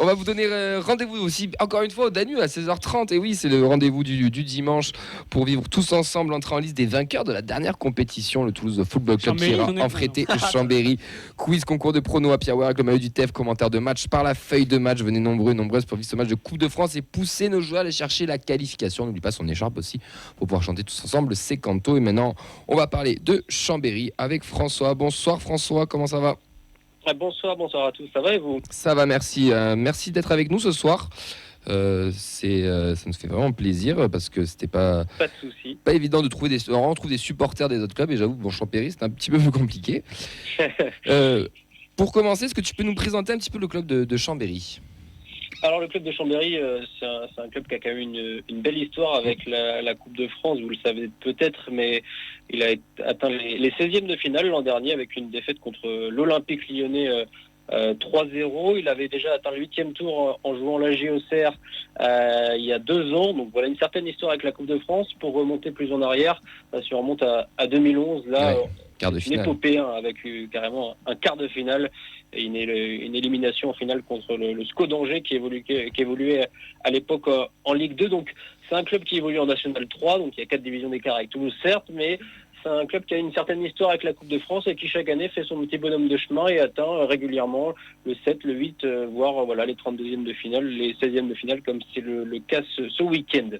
On va vous donner rendez-vous aussi, encore une fois, au Danube à 16h30. Et oui, c'est le rendez-vous du dimanche pour vivre tous ensemble, entrer en liste des vainqueurs de la dernière compétition, le Toulouse Football Club qui ira enfréter Chambéry. Quiz, concours de pronos à Pierre avec le maillot du TEF, commentaire de match par la feuille de match. Venez nombreux et nombreuses pour vivre ce match de Coupe de France et pousser nos joueurs à aller chercher la qualification. N'oublie pas son écharpe aussi pour pouvoir chanter tous ensemble. C'est Canto. Et maintenant, on va parler de Chambéry avec François. Bonsoir François, comment ça va ? Bonsoir à tous, ça va et vous ? Ça va, merci. Merci d'être avec nous ce soir. Ça nous fait vraiment plaisir parce que c'était pas de souci. Pas évident de trouver on trouve des supporters des autres clubs et j'avoue que Chambéry c'est un petit peu plus compliqué. Pour commencer, est-ce que tu peux nous présenter un petit peu le club de Chambéry ? Alors le club de Chambéry, c'est un club qui a quand même une belle histoire avec la Coupe de France, vous le savez peut-être, mais il a atteint les 16e de finale l'an dernier avec une défaite contre l'Olympique Lyonnais 3-0. Il avait déjà atteint le 8e tour en jouant la JOCR il y a 2 ans. Donc voilà une certaine histoire avec la Coupe de France. Pour remonter plus en arrière, si on remonte à 2011, là, quart de finale. Une épopée avec carrément un quart de finale et une élimination en finale contre le SCO d'Angers qui évoluait à l'époque en Ligue 2. Donc c'est un club qui évolue en National 3, donc il y a 4 divisions d'écart avec Toulouse certes, mais c'est un club qui a une certaine histoire avec la Coupe de France et qui chaque année fait son petit bonhomme de chemin et atteint régulièrement le 7, le 8, voire les 32e de finale, les 16e de finale, comme c'est le cas ce week-end.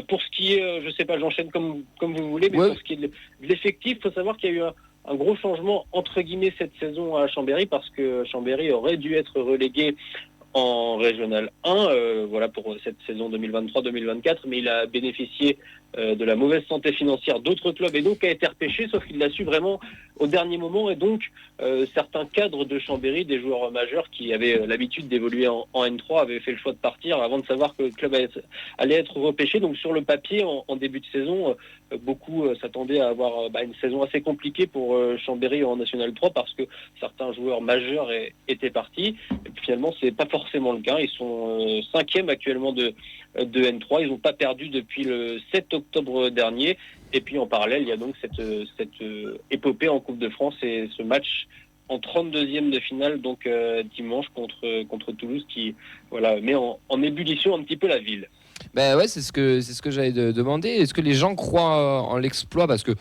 Pour ce qui est, je sais pas, j'enchaîne comme vous voulez, mais pour ce qui est de l'effectif, il faut savoir qu'il y a eu un gros changement entre guillemets cette saison à Chambéry parce que Chambéry aurait dû être relégué en Régional 1, pour cette saison 2023-2024, mais il a bénéficié de la mauvaise santé financière d'autres clubs et donc a été repêché, sauf qu'il l'a su vraiment au dernier moment et donc certains cadres de Chambéry, des joueurs majeurs qui avaient l'habitude d'évoluer en N3, avaient fait le choix de partir avant de savoir que le club allait être repêché. Donc sur le papier, en début de saison, beaucoup s'attendaient à avoir une saison assez compliquée pour Chambéry en National 3 parce que certains joueurs majeurs étaient partis. Et puis finalement, c'est pas forcément le cas. Ils sont 5e actuellement de N3. Ils n'ont pas perdu depuis le 7 octobre dernier. Et puis en parallèle, il y a donc cette épopée en Coupe de France et ce match en 32e de finale, donc dimanche contre Toulouse qui met en ébullition un petit peu la ville. Ben ouais, c'est ce que j'allais demander. Est-ce que les gens croient en l'exploit ? Parce que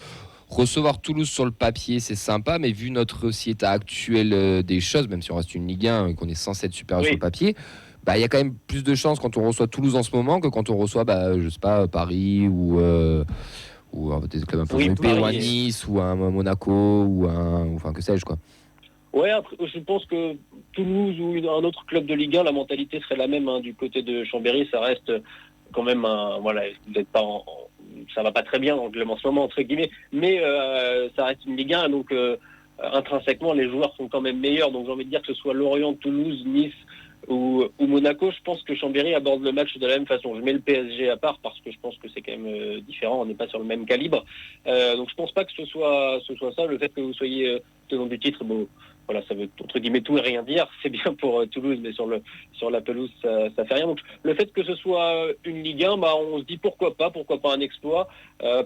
recevoir Toulouse sur le papier, c'est sympa, mais vu notre aussi état actuel des choses, même si on reste une Ligue 1 et qu'on est censé être supérieur sur le papier, il y a quand même plus de chances quand on reçoit Toulouse en ce moment que quand on reçoit, je sais pas, Paris ou des clubs un peu groupés, ou à Nice, ou à Monaco, ou que sais-je, quoi. Ouais, après, je pense que Toulouse ou un autre club de Ligue 1, la mentalité serait la même du côté de Chambéry. Ça reste quand même vous n'êtes pas ça va pas très bien en ce moment entre guillemets, mais ça reste une Ligue 1, donc intrinsèquement les joueurs sont quand même meilleurs. Donc j'ai envie de dire que ce soit Lorient, Toulouse, Nice ou Monaco, je pense que Chambéry aborde le match de la même façon. Je mets le PSG à part parce que je pense que c'est quand même différent, on n'est pas sur le même calibre. Donc je pense pas que ce soit ça. Le fait que vous soyez tenant du titre, ça veut entre guillemets tout et rien dire. C'est bien pour Toulouse, mais sur la pelouse, ça fait rien. Donc le fait que ce soit une Ligue 1, on se dit pourquoi pas un exploit,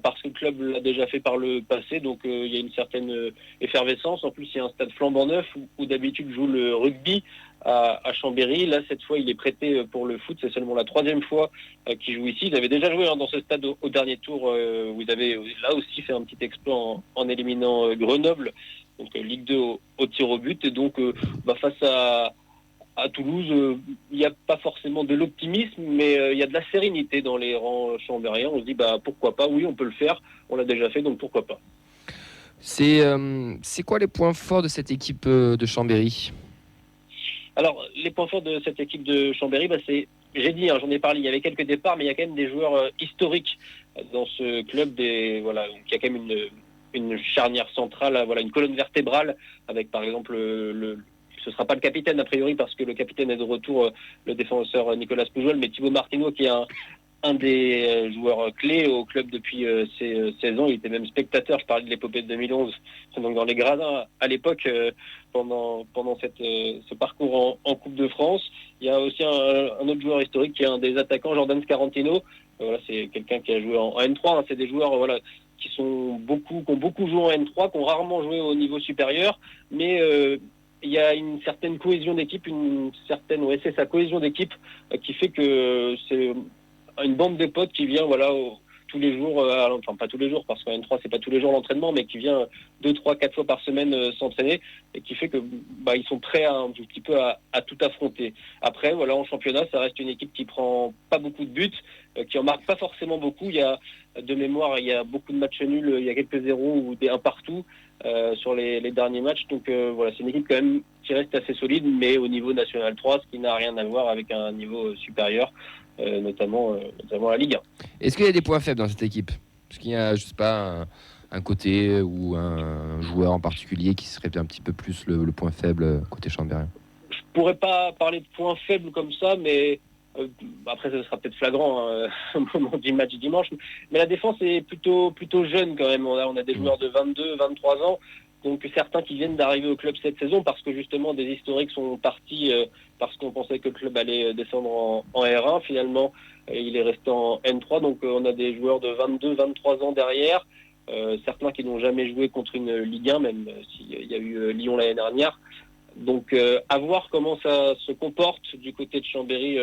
parce que le club l'a déjà fait par le passé. Donc il y a une certaine effervescence. En plus, il y a un stade flambant neuf où d'habitude joue le rugby à Chambéry. Là, cette fois, il est prêté pour le foot. C'est seulement la 3e fois qu'il joue ici. Ils avaient déjà joué dans ce stade au dernier tour, où ils avaient là aussi fait un petit exploit en éliminant Grenoble. Donc Ligue 2 au tir au but. Et donc face à Toulouse, il n'y a pas forcément de l'optimisme, mais il y a de la sérénité dans les rangs chambériens. On se dit pourquoi pas, oui on peut le faire, on l'a déjà fait, donc pourquoi pas. C'est quoi les points forts de cette équipe de Chambéry ? Alors les points forts de cette équipe de Chambéry, c'est, j'ai dit, j'en ai parlé, il y avait quelques départs, mais il y a quand même des joueurs historiques dans ce club. Donc il y a quand même une charnière centrale, une colonne vertébrale avec par exemple ce sera pas le capitaine a priori parce que le capitaine est de retour, le défenseur Nicolas Pujol, mais Thibaut Martino qui est un des joueurs clés au club depuis ses 16 ans. Il était même spectateur, je parlais de l'épopée de 2011, donc dans les gradins à l'époque, pendant ce parcours en Coupe de France. Il y a aussi un autre joueur historique qui est un des attaquants, Jordan Scarantino. C'est quelqu'un qui a joué en N3, c'est des joueurs qui ont beaucoup joué en N3, qui ont rarement joué au niveau supérieur, mais il y a une certaine cohésion d'équipe, c'est sa cohésion d'équipe qui fait que c'est une bande de potes qui vient tous les jours, enfin pas tous les jours parce qu'en N3 c'est pas tous les jours l'entraînement, mais qui vient 2, 3, 4 fois par semaine s'entraîner et qui fait que ils sont prêts un petit peu à tout affronter. Après en championnat ça reste une équipe qui prend pas beaucoup de buts, qui en marque pas forcément beaucoup. Il y a de mémoire il y a beaucoup de matchs nuls, il y a quelques zéros ou des 1 partout sur les derniers matchs. Donc c'est une équipe quand même qui reste assez solide, mais au niveau national 3, ce qui n'a rien à voir avec un niveau supérieur. Notamment la Ligue 1. Est-ce qu'il y a des points faibles dans cette équipe ? Est-ce qu'il y a, je sais pas, un côté ou un joueur en particulier qui serait un petit peu plus le point faible côté chambérien ? Je pourrais pas parler de points faibles comme ça, mais après ça sera peut-être flagrant au moment du match dimanche. Mais la défense est plutôt jeune quand même. On a des joueurs de 22, 23 ans. Donc certains qui viennent d'arriver au club cette saison parce que justement des historiques sont partis parce qu'on pensait que le club allait descendre en R1. Finalement, il est resté en N3. Donc on a des joueurs de 22, 23 ans derrière. Certains qui n'ont jamais joué contre une Ligue 1, même s'il y a eu Lyon l'année dernière. Donc à voir comment ça se comporte du côté de Chambéry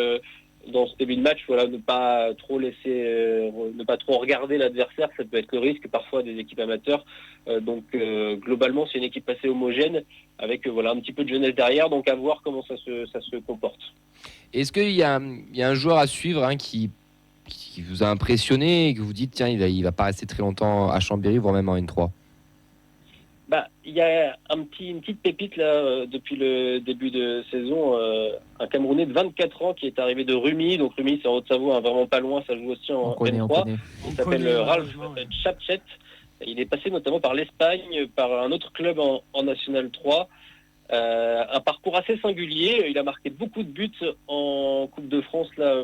dans ce début de match. Ne pas trop ne pas trop regarder l'adversaire, ça peut être le risque parfois des équipes amateurs. Donc globalement c'est une équipe assez homogène avec un petit peu de jeunesse derrière, donc à voir comment ça se comporte. Est-ce qu'il y a un joueur à suivre qui vous a impressionné et que vous dites tiens il va pas rester très longtemps à Chambéry, voire même en N3? Il y a une petite pépite là depuis le début de saison, un Camerounais de 24 ans qui est arrivé de Rumi. Donc Rumi c'est en Haute-Savoie, vraiment pas loin, ça joue aussi en N3. Il s'appelle Ralph Chapchet. Il est passé notamment par l'Espagne, par un autre club en National 3. Un parcours assez singulier. Il a marqué beaucoup de buts en Coupe de France là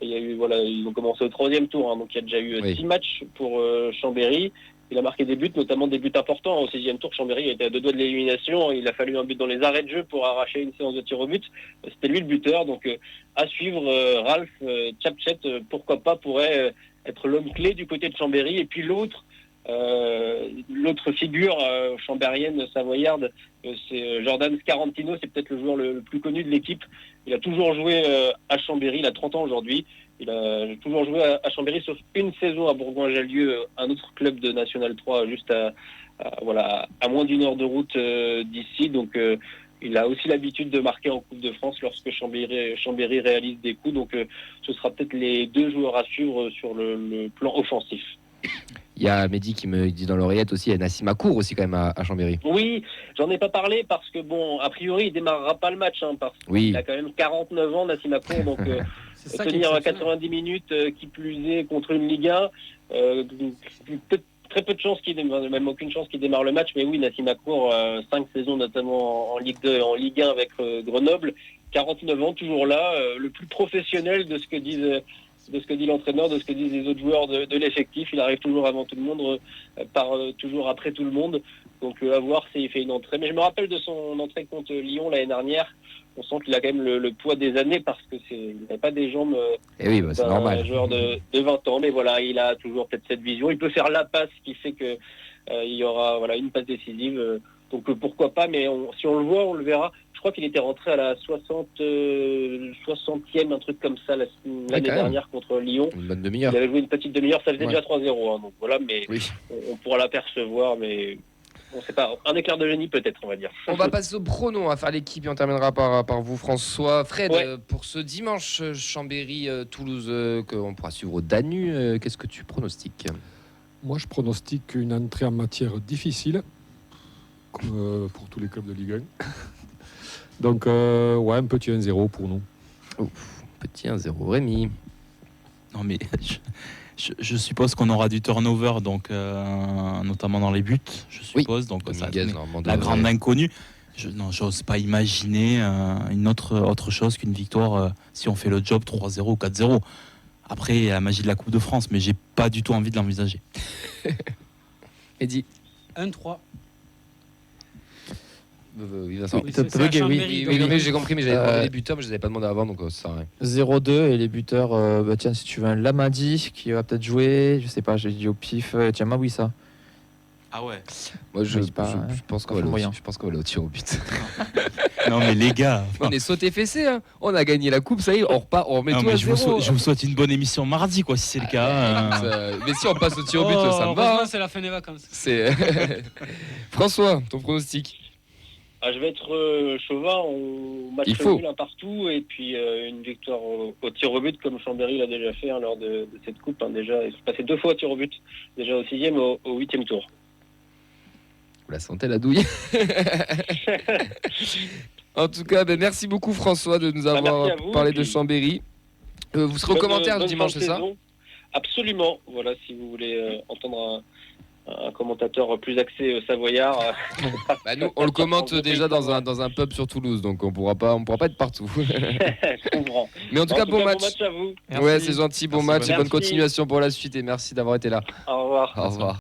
il y a eu ils ont commencé au 3e tour, donc il y a déjà eu 6 matchs pour Chambéry. Il a marqué des buts, notamment des buts importants. Au 6e tour, Chambéry était à 2 doigts de l'élimination. Il a fallu un but dans les arrêts de jeu pour arracher une séance de tir au but. C'était lui le buteur. Donc à suivre, Ralph Chapchet, pourquoi pas, pourrait être l'homme clé du côté de Chambéry. Et puis l'autre figure chambérienne savoyarde, c'est Jordan Scarantino. C'est peut-être le joueur le plus connu de l'équipe. Il a toujours joué à Chambéry. Il a 30 ans aujourd'hui. Il a toujours joué à Chambéry, sauf une saison à Bourgoin-Jallieu, un autre club de National 3, juste à moins d'une heure de route d'ici. Donc il a aussi l'habitude de marquer en Coupe de France lorsque Chambéry réalise des coups. Donc ce sera peut-être les 2 joueurs à suivre sur le plan offensif. Il y a Mehdi qui me dit dans l'oreillette aussi, il y a Nassim Akour aussi quand même à Chambéry. Oui, j'en ai pas parlé parce que a priori il démarrera pas le match parce qu'il a quand même 49 ans, Nassim Akour, donc tenir 90 minutes qui plus est contre une Ligue 1, très peu de chances qu'il démarre, même aucune chance qu'il démarre le match. Mais oui, Nassim Akour, 5 saisons notamment en Ligue 2 et en Ligue 1 avec Grenoble, 49 ans, toujours là, le plus professionnel de ce que dit l'entraîneur, de ce que disent les autres joueurs de l'effectif. Il arrive toujours avant tout le monde, part toujours après tout le monde. Donc à voir s'il fait une entrée. Mais je me rappelle de son entrée contre Lyon l'année dernière. On sent qu'il a quand même le poids des années parce que il n'a pas des jambes c'est normal. Un joueur de 20 ans. Mais il a toujours peut-être cette vision. Il peut faire la passe qui fait que il y aura une passe décisive. Donc pourquoi pas, mais si on le voit, on le verra. Je crois qu'il était rentré à la 60e, un truc comme ça, l'année dernière contre Lyon. Une bonne demi-heure. Il avait joué une petite demi-heure, ça faisait déjà 3-0. Donc mais on pourra l'apercevoir, mais on sait pas. Un éclair de génie peut-être, on va dire. On va passer au prono, on va faire l'équipe et on terminera par vous, François. Fred, pour ce dimanche, Chambéry-Toulouse, qu'on pourra suivre au Danu, qu'est-ce que tu pronostiques ? Moi, je pronostique une entrée en matière difficile, comme pour tous les clubs de Ligue 1. Donc, un petit 1-0 pour nous. Petit 1-0. Rémi ? Non, mais je suppose qu'on aura du turnover, donc, notamment dans les buts, je suppose. Donc, ça la grande inconnue. J'ose pas imaginer une autre chose qu'une victoire si on fait le job 3-0 ou 4-0. Après, il y a la magie de la Coupe de France, mais j'ai pas du tout envie de l'envisager. Eddie ? 1-3. Oui, Vincent. Oui, j'ai compris, mais j'avais demandé les buteurs, mais je ne les avais pas demandé avant, donc ça sert à rien. 0-2 et les buteurs, si tu veux un Lamadi qui va peut-être jouer, je sais pas, j'ai dit au pif, tiens, Mawissa. Ah ouais. Moi, je pense qu'on va aller au tir au but. Non, mais les gars. On est sauté fessé, hein. On a gagné la coupe, ça y est, on repart, on remet tout à zéro. Je vous souhaite une bonne émission mardi, quoi, si c'est le cas. Mais si on passe au tir au but, ça me va. C'est la fin des vacances. François, ton pronostic? Je vais être chauvin, on match nul un partout et puis une victoire au tir au but comme Chambéry l'a déjà fait lors de cette coupe. Déjà, ils sont passés 2 fois au tir au but, déjà au 6e et au 8e tour. Vous la sentez la douille? En tout cas, merci beaucoup François de nous avoir parlé de Chambéry. Vous serez au commentaire du dimanche, c'est ça? Absolument. Voilà, si vous voulez entendre un commentateur plus axé savoyard. Nous, on le commente déjà dans un pub sur Toulouse, donc on pourra pas être partout. Je comprends. Mais en tout cas, bon match. Bon match à vous. Ouais, c'est gentil, bon match et bonne continuation pour la suite. Et merci d'avoir été là. Au revoir. Au revoir.